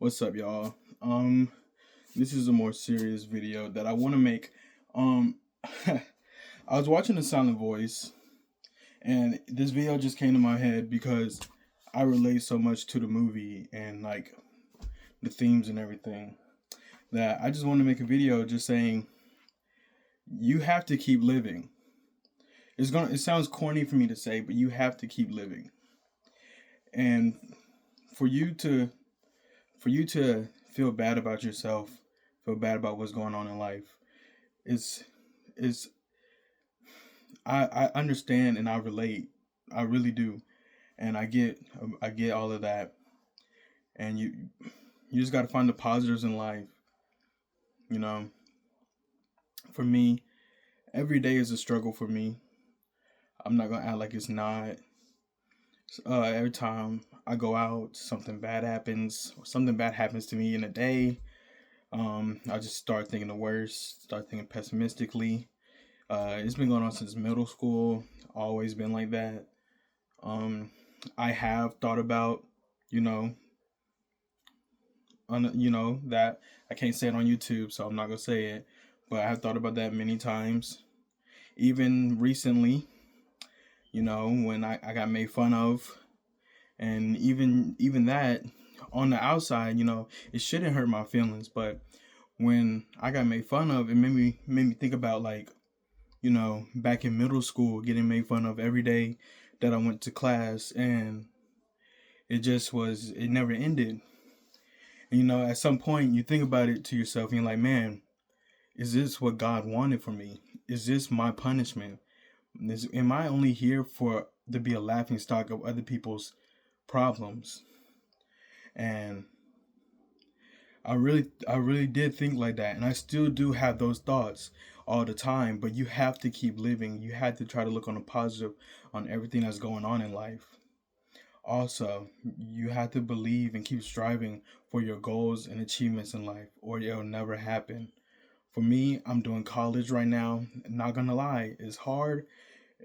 What's up, y'all? This is a more serious video that I want to make. Um, I was watching The Silent Voice, and this video just came to my head because I relate so much to the movie and like the themes and everything that I just want to make a video just saying you have to keep living. It sounds corny for me to say, but you have to keep living, and for you to for you to feel bad about yourself, feel bad about what's going on in life, is is I understand and I relate. I really do. And I get all of that. And you just got to find the positives in life, you know. For me, every day is a struggle for me. I'm not going to act like it's not. Every time I go out, something bad happens, or something bad happens to me in a day. I just start thinking the worst, start thinking pessimistically. It's been going on since middle school. Always been like that. Um, I have thought about, you know, that I can't say it on YouTube, so I'm not gonna say it. But I have thought about that many times. Even recently, when I got made fun of, and even that on the outside, it shouldn't hurt my feelings. But when I got made fun of, it made me think about like, back in middle school, getting made fun of every day that I went to class, and it never ended. And, at some point, you think about it to yourself, and you're like, man, is this what God wanted for me? Is this my punishment? Am I only here to be a laughing stock of other people's problems? And I really did think like that, and I still do have those thoughts all the time. But you have to keep living. You have to try to look on the positive on everything that's going on in life. Also, you have to believe and keep striving for your goals and achievements in life, or it'll never happen. For me, I'm doing college right now. Not gonna lie, it's hard.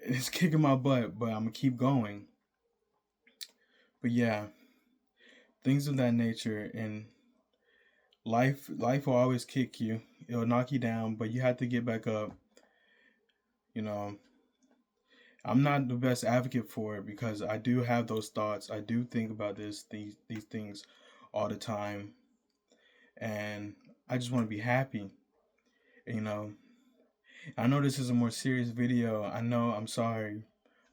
It's kicking my butt, but I'm gonna keep going. But yeah, things of that nature. And life will always kick you. It'll knock you down, but you have to get back up. You know, I'm not the best advocate for it because I do have those thoughts. I do think about these things all the time, and I just want to be happy. You know, I know this is a more serious video. I know, I'm sorry,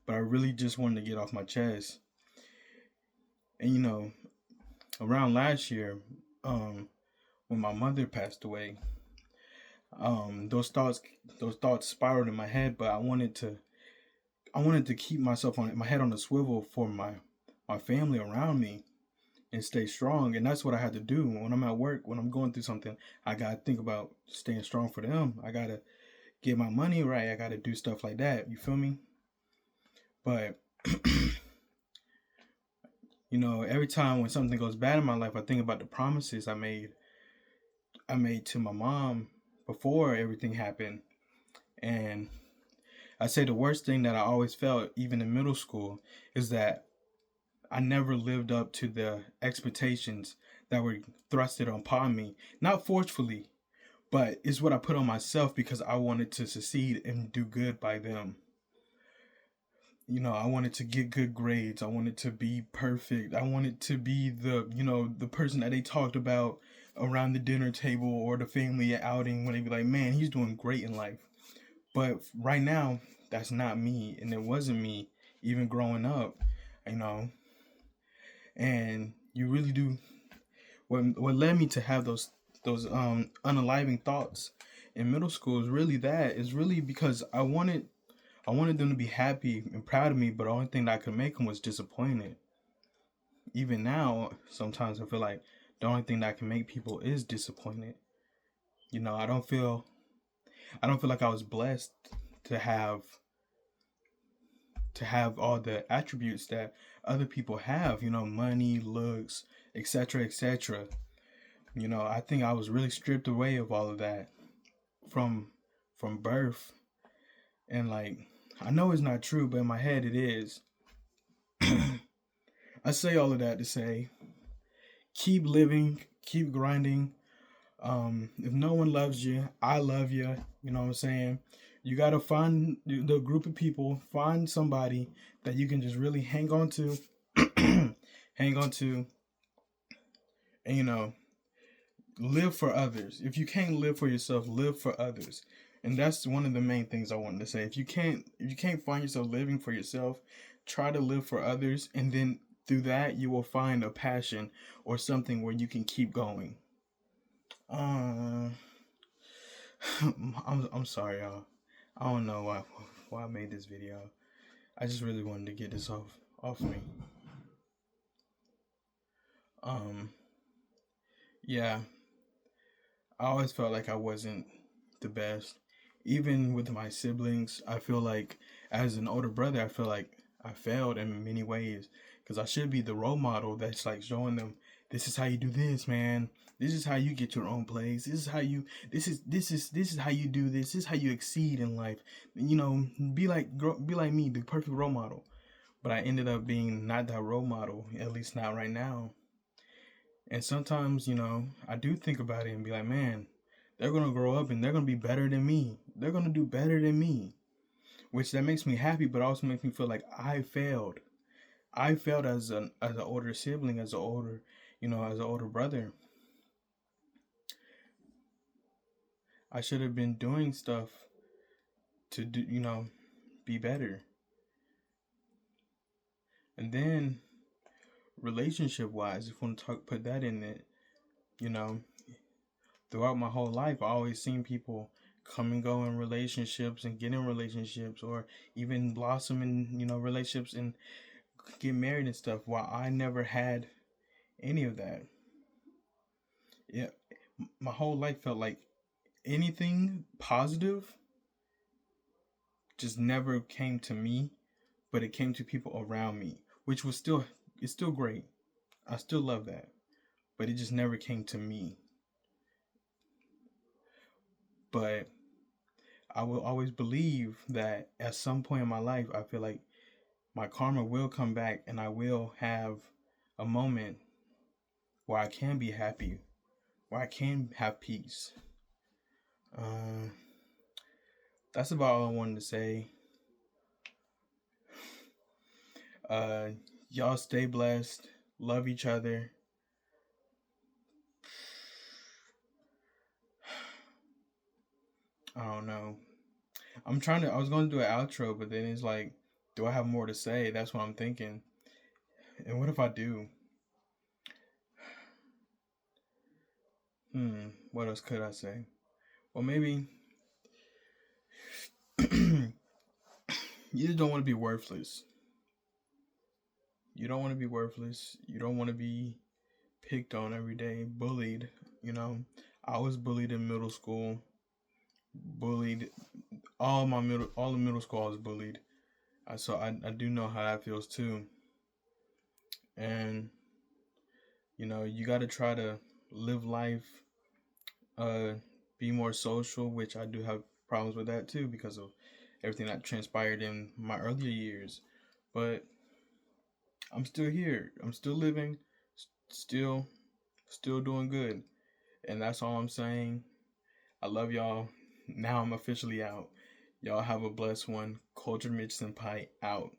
but I really just wanted to get off my chest. And around last year, um, when my mother passed away, those thoughts spiraled in my head. But I wanted to keep myself on my head on a swivel for my family around me and stay strong. And that's what I had to do when I'm at work. When I'm going through something, I gotta think about staying strong for them. I gotta get my money right. I gotta do stuff like that. You feel me? But every time when something goes bad in my life, I think about the promises I made to my mom before everything happened. And I say the worst thing that I always felt, even in middle school, is that I never lived up to the expectations that were thrusted upon me. Not forcefully, but it's what I put on myself because I wanted to succeed and do good by them. I wanted to get good grades. I wanted to be perfect. I wanted to be the person that they talked about around the dinner table or the family outing when they be like, man, he's doing great in life. But right now, that's not me, and it wasn't me even growing up, you know. And you really do. What led me to have those unaliving thoughts in middle school is really that. It's really because I wanted them to be happy and proud of me, but the only thing that I could make them was disappointed. Even now, sometimes I feel like the only thing that I can make people is disappointed. I don't feel like I was blessed to have all the attributes that other people have, money, looks, etc., etc. I think I was really stripped away of all of that from birth. And like, I know it's not true, but in my head it is. I say all of that to say keep living, keep grinding. If no one loves you, I love you. You know what I'm saying? You gotta find the group of people, find somebody that you can just really hang on to, hang on to, and live for others. If you can't live for yourself, live for others. And that's one of the main things I wanted to say. If you can't find yourself living for yourself, try to live for others, and then through that you will find a passion or something where you can keep going. Uh, I'm sorry, y'all. I don't know why I made this video. I just really wanted to get this off me. Um, yeah, I always felt like I wasn't the best. Even with my siblings, I feel like as an older brother, I feel like I failed in many ways because I should be the role model that's like showing them this is how you do this, man. This is how you get your own place. This is how you this is how you do this. This is how you exceed in life. Be like me, the perfect role model. But I ended up being not that role model, at least not right now. And sometimes, I do think about it and be like, man, they're gonna grow up and they're gonna be better than me. They're gonna do better than me. Which that makes me happy, but also makes me feel like I failed. I failed as an older sibling, as an older brother. I should have been doing stuff to do, be better. And then relationship wise, if you want to put that in it, you know, throughout my whole life, I always seen people come and go in relationships and get in relationships or even blossom in, relationships and get married and stuff while I never had any of that. Yeah, my whole life felt like anything positive just never came to me, but it came to people around me, which was still it's still great. I still love that, but it just never came to me. But I will always believe that at some point in my life, I feel like my karma will come back and I will have a moment where I can be happy, where I can have peace. Uh, that's about all I wanted to say. Uh, y'all stay blessed, love each other. I don't know. I was going to do an outro, but then it's like, do I have more to say? That's what I'm thinking. And what if I do? What else could I say? Well, maybe you just don't want to be worthless. You don't want to be worthless. You don't want to be picked on every day, bullied. You know, I was bullied in middle school. Bullied all the middle school I was bullied. I do know how that feels too. And you got to try to live life, uh, be more social, which I do have problems with that too because of everything that transpired in my earlier years. But I'm still here. I'm still living, still, still doing good, and that's all I'm saying. I love y'all. Now I'm officially out. Y'all have a blessed one. Culture Mitch Senpai out.